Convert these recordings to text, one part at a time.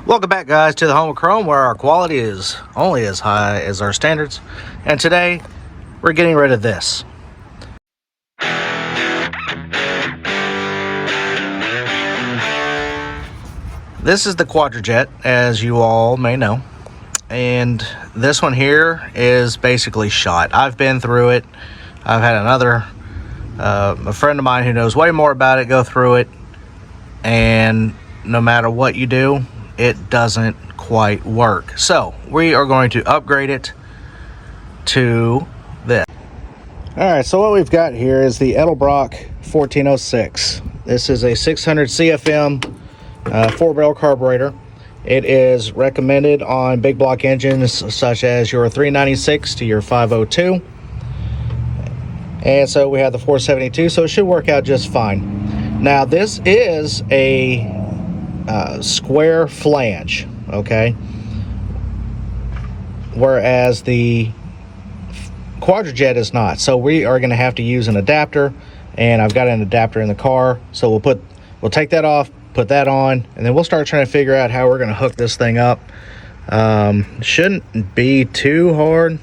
Welcome back, guys, to the home of Chrome, where our quality is only as high as our standards. And today we're getting rid of this. This is the Quadrajet, as you all may know, and this one here is basically shot. I've been through it. I've had a friend of mine who knows way more about it go through it, and no matter what you do, it doesn't quite work. So we are going to upgrade it to this. All right, so what we've got here is the Edlebrock 1406. This is a 600 CFM 4-barrel carburetor. It is recommended on big block engines such as your 396 to your 502, and so we have the 472, so it should work out just fine. Now this is a square flange, okay, whereas the Quadrajet is not. So we are going to have to use an adapter, and I've got an adapter in the car, so we'll take that off, put that on, and then we'll start trying to figure out how we're going to hook this thing up. Shouldn't be too hard.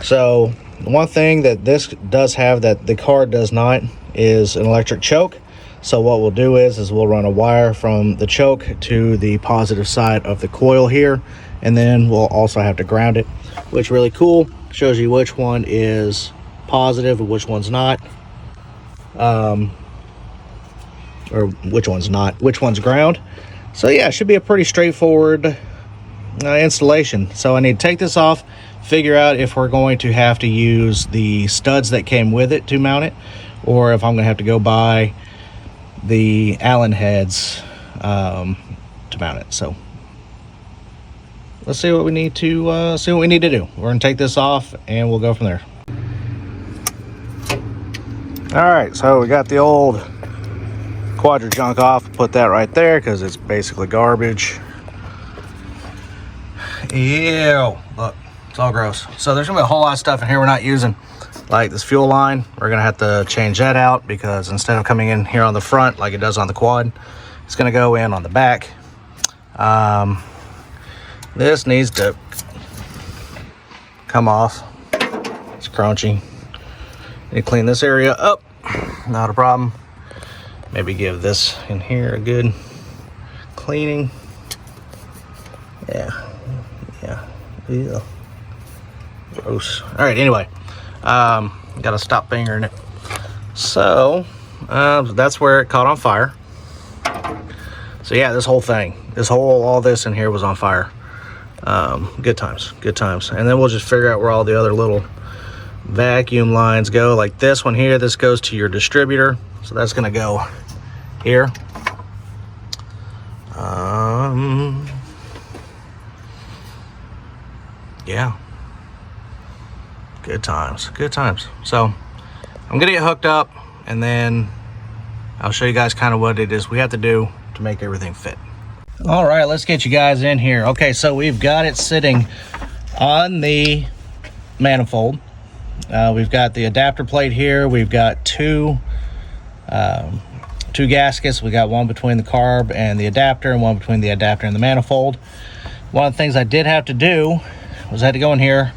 So one thing that this does have that the car does not is an electric choke. So what we'll do is we'll run a wire from the choke to the positive side of the coil here, and then we'll also have to ground it, which really cool. Shows you which one is positive and which one's not, or which one's ground. So yeah, it should be a pretty straightforward installation. So I need to take this off, figure out if we're going to have to use the studs that came with it to mount it, or if I'm going to have to go buy the Allen heads to mount it. So let's see what we need to do. We're gonna take this off and we'll go from there. All right, so we got the old Quadra junk off. Put that right there because it's basically garbage. Ew, look, it's all gross. So there's gonna be a whole lot of stuff in here we're not using, like this fuel line. We're gonna have to change that out because instead of coming in here on the front like it does on the quad, it's gonna go in on the back. This needs to come off. It's crunchy. Need to clean this area up. Not a problem. Maybe give this in here a good cleaning. Yeah. Gross. All right, anyway. Gotta stop fingering it. So that's where it caught on fire. So yeah, this whole thing, all this in here was on fire. Good times. And then we'll just figure out where all the other little vacuum lines go. Like this one here, this goes to your distributor, so that's gonna go here. Yeah. Good times. So I'm gonna get hooked up, and then I'll show you guys kind of what it is we have to do to make everything fit. All right, let's get you guys in here. Okay, so we've got it sitting on the manifold. We've got the adapter plate here. We've got two gaskets. We got one between the carb and the adapter, and one between the adapter and the manifold. One of the things I did have to do was I had to go in here,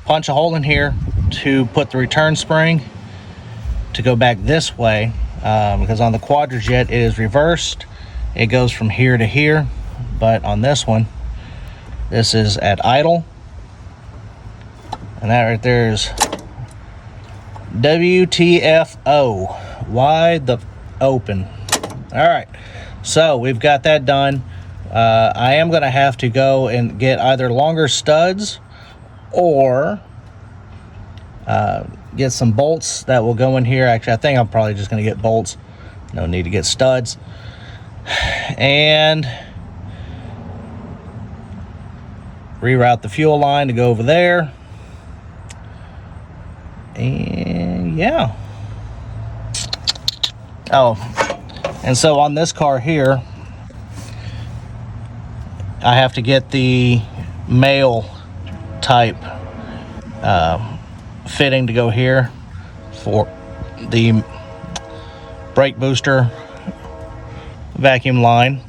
punch a hole in here to put the return spring to go back this way, because on the Quadrajet it is reversed. It goes from here to here, but on this one, this is at idle, and that right there is WTFO, wide the open. All right, so we've got that done. I am going to have to go and get either longer studs or get some bolts that will go in here. Actually, I think I'm probably just going to get bolts. No need to get studs. And reroute the fuel line to go over there. And yeah. Oh, and so on this car here, I have to get the male type fitting to go here for the brake booster vacuum line.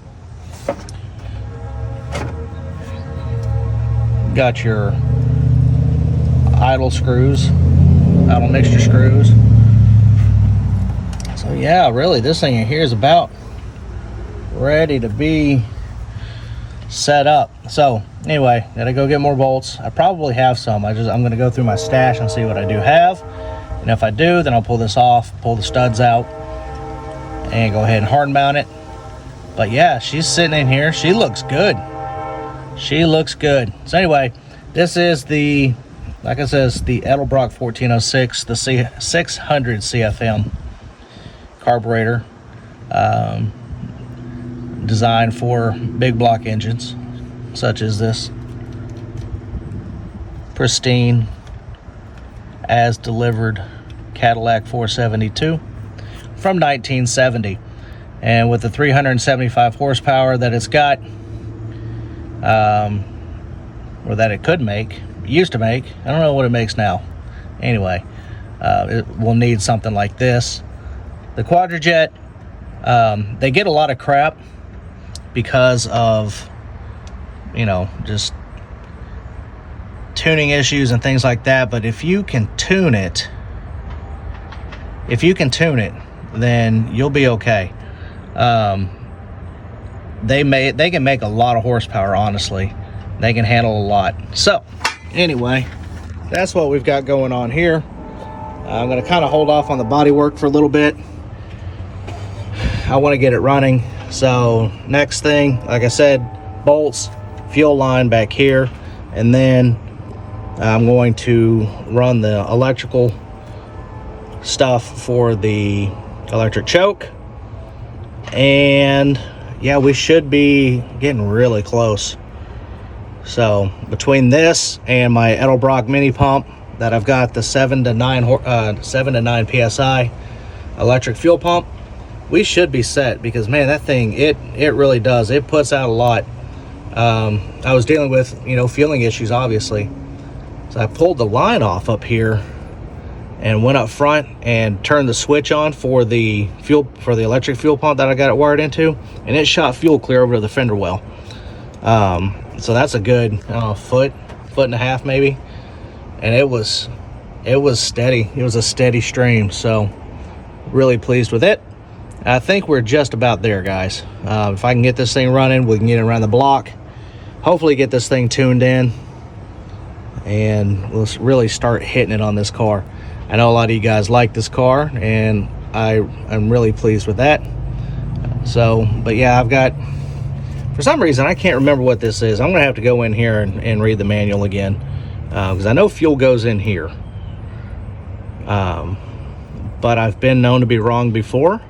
got your idle screws, idle mixture screws. So yeah, really this thing in here is about ready to be set up. So anyway, gotta go get more bolts. I probably have some. I'm gonna go through my stash and see what I do have, and if I do, then I'll pull this off, pull the studs out, and go ahead and hard mount it. But yeah, she's sitting in here. She looks good. She looks good. So anyway, this is the, like I said, the Edlebrock 1406, the 600 CFM carburetor, designed for big block engines, such as this pristine, as delivered Cadillac 472 from 1970. And with the 375 horsepower that it's got, or that it could make, used to make, I don't know what it makes now. Anyway, it will need something like this. The Quadrajet, they get a lot of crap because of, you know, just tuning issues and things like that. But if you can tune it, then you'll be okay. They can make a lot of horsepower, honestly. They can handle a lot. So anyway, that's what we've got going on here. I'm going to kind of hold off on the body work for a little bit. I want to get it running. So next thing, like I said, bolts, fuel line back here, and then I'm going to run the electrical stuff for the electric choke. And yeah, we should be getting really close. So between this and my Edlebrock mini pump that I've got, the 7 to 9 psi electric fuel pump, we should be set, because man, that thing, it really does, it puts out a lot. I was dealing with, you know, fueling issues, obviously, so I pulled the line off up here and went up front and turned the switch on for the electric fuel pump that I got it wired into, and it shot fuel clear over to the fender well. So that's a good, I don't know, foot and a half maybe, and it was steady. It was a steady stream. So really pleased with it. I think we're just about there, guys. If I can get this thing running, we can get it around the block, hopefully get this thing tuned in, and we'll really start hitting it on this car. I know a lot of you guys like this car, and I'm really pleased with that. So, but yeah, I've got, for some reason, I can't remember what this is. I'm gonna have to go in here and read the manual again, because I know fuel goes in here. But I've been known to be wrong before,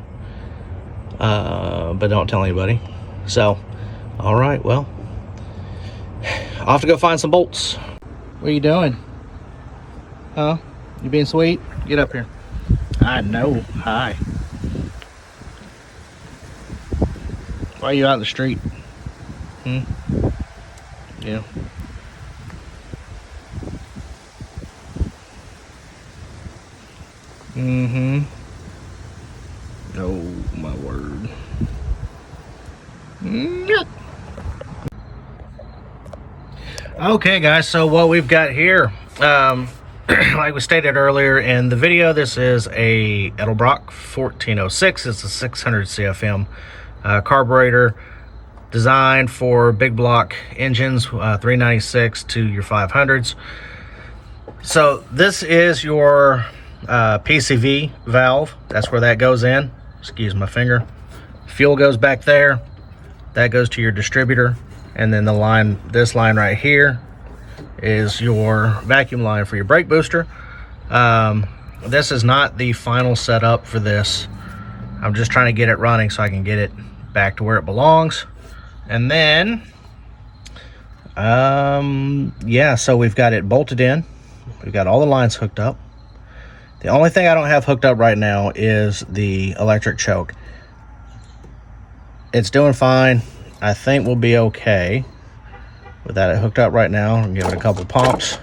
but don't tell anybody. So, all right, well, I'll have to go find some bolts. What are you doing? Huh? You being sweet? Get up here. I know. Hi. Why are you out in the street? Yeah. Oh my word. Okay, guys, so what we've got here, like we stated earlier in the video, this is a Edlebrock 1406. It's a 600 CFM carburetor, designed for big block engines, 396 to your 500s. So this is your PCV valve. That's where that goes in. Excuse my finger. Fuel goes back there. That goes to your distributor. And then the line, this line right here, is your vacuum line for your brake booster. This is not the final setup for this. I'm just trying to get it running so I can get it back to where it belongs. And then, yeah, so we've got it bolted in. We've got all the lines hooked up. The only thing I don't have hooked up right now is the electric choke. It's doing fine. I think we'll be okay with that hooked up right now. I'll give it a couple pumps.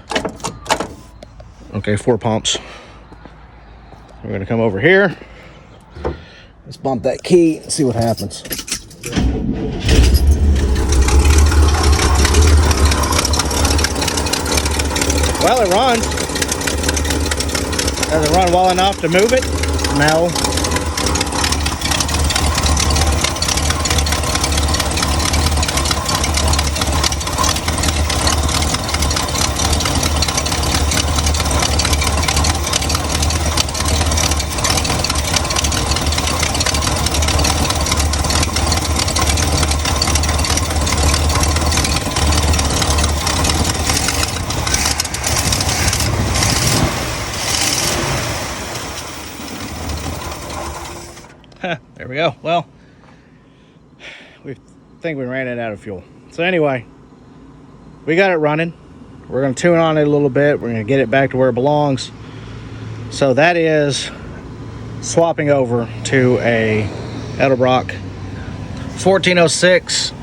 Okay, 4 pumps. We're gonna come over here. Let's bump that key and see what happens. Well, it runs. Does it run well enough to move it? No. There we go. Well, we think we ran it out of fuel. So anyway, we got it running. We're going to tune on it a little bit. We're going to get it back to where it belongs. So that is swapping over to a Edlebrock 1406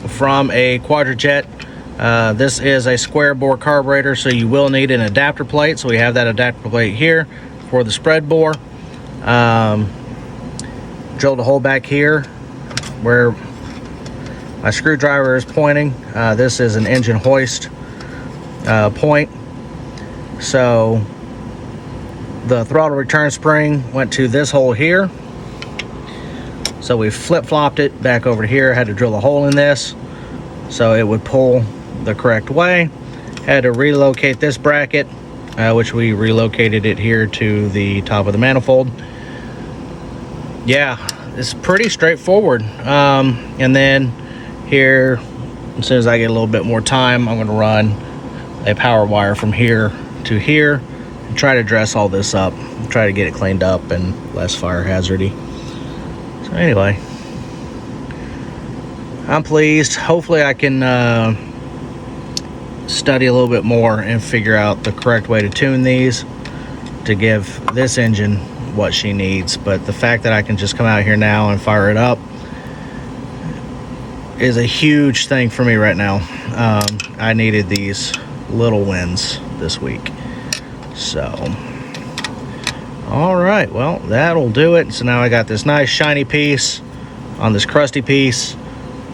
from a Quadrajet. This is a square bore carburetor, so you will need an adapter plate. So we have that adapter plate here for the spread bore. Drilled a hole back here where my screwdriver is pointing. This is an engine hoist point. So the throttle return spring went to this hole here. So we flip-flopped it back over here. Had to drill a hole in this so it would pull the correct way. Had to relocate this bracket, which we relocated it here to the top of the manifold. Yeah, it's pretty straightforward. And then here, as soon as I get a little bit more time, I'm going to run a power wire from here to here and try to dress all this up, try to get it cleaned up and less fire hazardy. So anyway, I'm pleased. Hopefully I can study a little bit more and figure out the correct way to tune these to give this engine what she needs. But the fact that I can just come out here now and fire it up is a huge thing for me right now. I needed these little wins this week. So all right, well, that'll do it. So now I got this nice shiny piece on this crusty piece.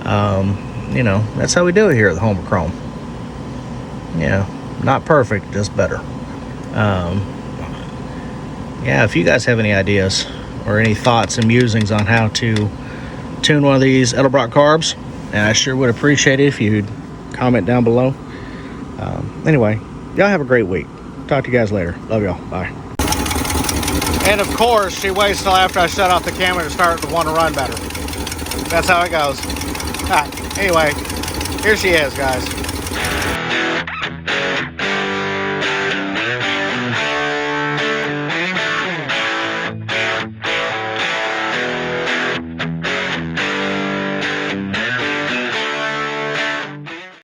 You know, that's how we do it here at the Home of Chrome. Yeah, not perfect, just better. Yeah, if you guys have any ideas or any thoughts and musings on how to tune one of these Edlebrock carbs, and I sure would appreciate it if you'd comment down below. Anyway, y'all have a great week. Talk to you guys later. Love y'all. Bye. And of course, she waits till after I shut off the camera to start to want to run better. That's how it goes. All right, anyway, here she is, guys.